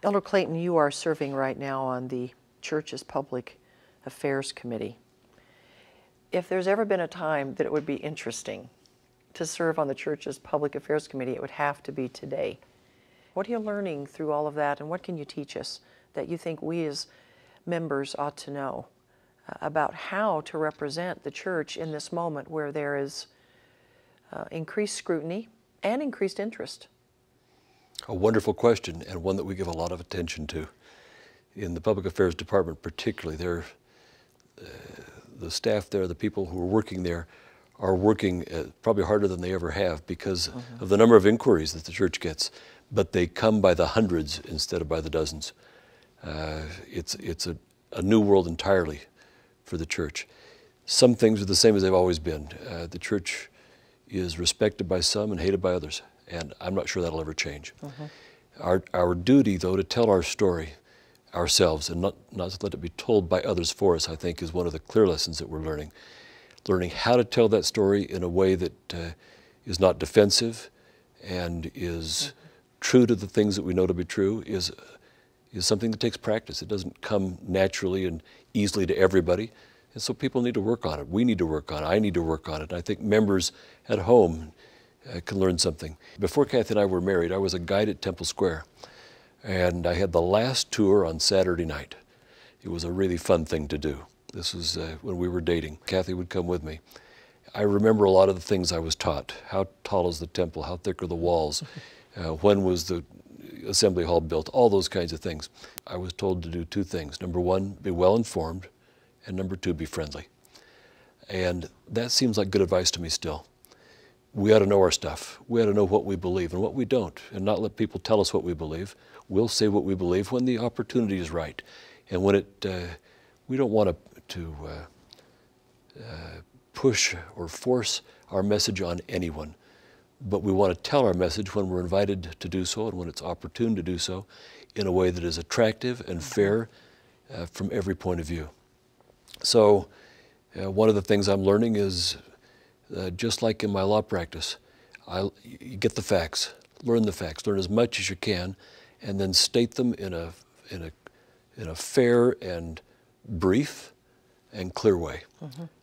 Elder Clayton, you are serving right now on the church's Public Affairs Committee. If there's ever been a time that it would be interesting to serve on the church's Public Affairs Committee, it would have to be today. What are you learning through all of that, and what can you teach us that you think we as members ought to know about how to represent the church in this moment where there is increased scrutiny and increased interest? A wonderful question, and one that we give a lot of attention to. In the Public Affairs Department particularly, the staff there, the people who are working there, are working probably harder than they ever have because of the number of inquiries that the church gets, but they come by the hundreds instead of by the dozens. It's a new world entirely for the church. Some things are the same as they've always been. The church is respected by some and hated by others, and I'm not sure that'll ever change. Our duty, though, to tell our story ourselves and not to let it be told by others for us, I think, is one of the clear lessons that we're learning. Learning how to tell that story in a way that is not defensive and is true to the things that we know to be true is something that takes practice. It doesn't come naturally and easily to everybody, and so people need to work on it. We need to work on it. I need to work on it. And I think members at home can learn something. Before Kathy and I were married, I was a guide at Temple Square, and I had the last tour on Saturday night. It was a really fun thing to do. This was when we were dating. Kathy would come with me. I remember a lot of the things I was taught. How tall is the temple? How thick are the walls? When was the assembly hall built? All those kinds of things. I was told to do two things. Number one, be well informed, and number two, be friendly. And that seems like good advice to me still. We ought to know our stuff. We ought to know what we believe and what we don't, and not let people tell us what we believe. We'll say what we believe when the opportunity is right. And when we don't want to push or force our message on anyone, but we want to tell our message when we're invited to do so and when it's opportune to do so in a way that is attractive and fair from every point of view. So one of the things I'm learning is, just like in my law practice, you get the facts, learn as much as you can, and then state them in a fair and brief and clear way.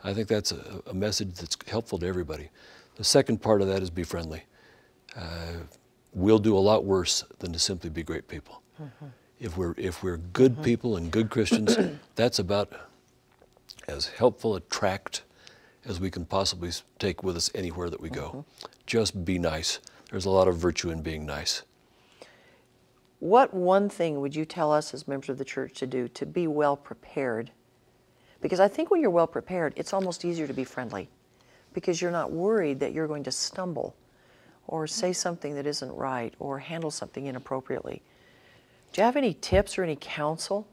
I think that's a message that's helpful to everybody. The second part of that is be friendly. We'll do a lot worse than to simply be great people. If we're good people and good Christians, that's about as helpful a tract as we can possibly take with us anywhere that we go. Just be nice. There's a lot of virtue in being nice. What one thing would you tell us as members of the church to do to be well prepared? Because I think when you're well prepared, it's almost easier to be friendly because you're not worried that you're going to stumble or say something that isn't right or handle something inappropriately. Do you have any tips or any counsel?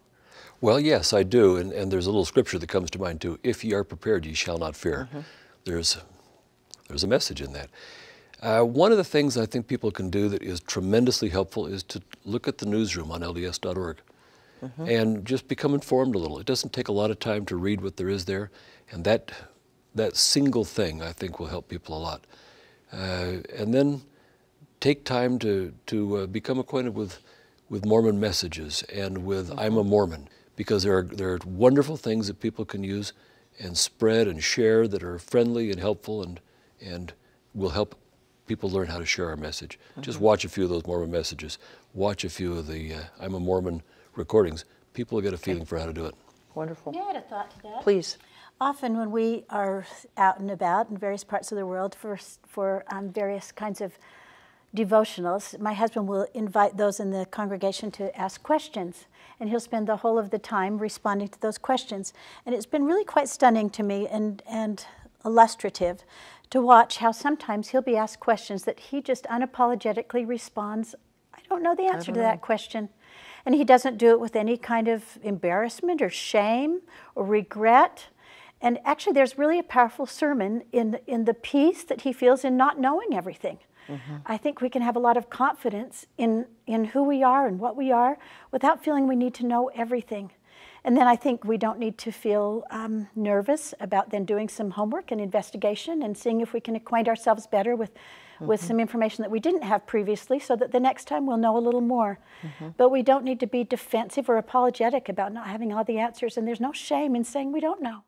Well, yes, I do, and there's a little scripture that comes to mind too. If ye are prepared, ye shall not fear. There's a message in that. One of the things I think people can do that is tremendously helpful is to look at the newsroom on LDS.org and just become informed a little. It doesn't take a lot of time to read what there is there, and that single thing I think will help people a lot. And then take time to become acquainted with Mormon messages and with I'm a Mormon, because there are wonderful things that people can use and spread and share that are friendly and helpful and will help people learn how to share our message. Just watch a few of those Mormon messages. Watch a few of the I'm a Mormon recordings. People will get a feeling for how to do it. Wonderful. Yeah, I had a thought to that. Please. Often when we are out and about in various parts of the world for various kinds of devotionals, my husband will invite those in the congregation to ask questions, and he'll spend the whole of the time responding to those questions. And it's been really quite stunning to me and illustrative to watch how sometimes he'll be asked questions that he just unapologetically responds, I don't know the answer to that question. And he doesn't do it with any kind of embarrassment or shame or regret. And actually there's really a powerful sermon in the peace that he feels in not knowing everything. I think we can have a lot of confidence in who we are and what we are without feeling we need to know everything. And then I think we don't need to feel nervous about then doing some homework and investigation and seeing if we can acquaint ourselves better with with some information that we didn't have previously, so that the next time we'll know a little more. But we don't need to be defensive or apologetic about not having all the answers, and there's no shame in saying we don't know.